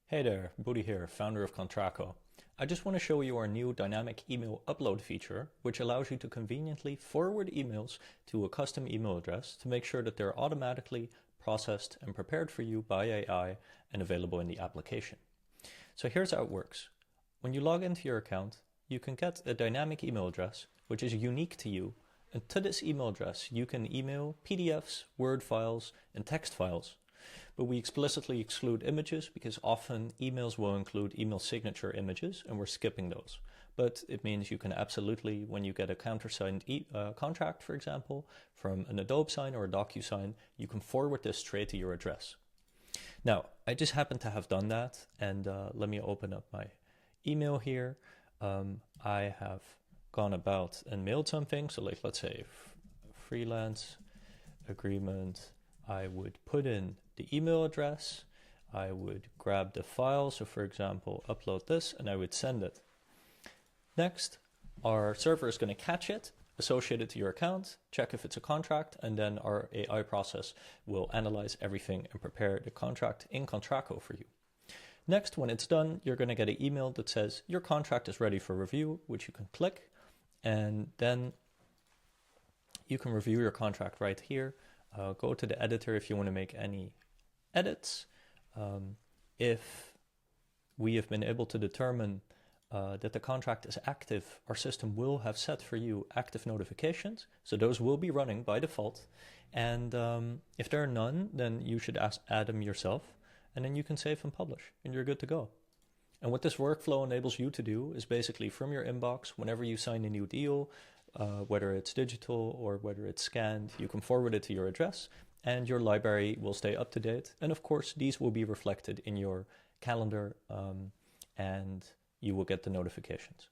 Hey there, Booty here, founder of Contracko. I just want to show you our new dynamic email upload feature, which allows you to conveniently forward emails to a custom email address to make sure that they're automatically processed and prepared for you by AI and available in the application. So here's how it works. When you log into your account, you can get a dynamic email address, which is unique to you. And to this email address, you can email PDFs, Word files, and text files. But we explicitly exclude images because often emails will include email signature images and we're skipping those. But it means you can absolutely, when you get a countersigned contract, for example, from an Adobe sign or a DocuSign, you can forward this straight to your address. Now, I just happen to have done that, and let me open up my email here. I have gone about and mailed something. So like, let's say freelance agreement. I would put in the email address, I would grab the file, so for example, upload this, and I would send it. Next, our server is going to catch it, associate it to your account, check if it's a contract, and then our AI process will analyze everything and prepare the contract in Contracko for you. Next, when it's done, you're going to get an email that says your contract is ready for review, which you can click, and then you can review your contract right here. Go to the editor if you want to make any edits. If we have been able to determine that the contract is active, our system will have set for you active notifications. So those will be running by default. And if there are none, then you should add them yourself. And then you can save and publish, and you're good to go. And what this workflow enables you to do is basically from your inbox, whenever you sign a new deal, whether it's digital or whether it's scanned, you can forward it to your address and your library will stay up to date. And of course, these will be reflected in your calendar and you will get the notifications.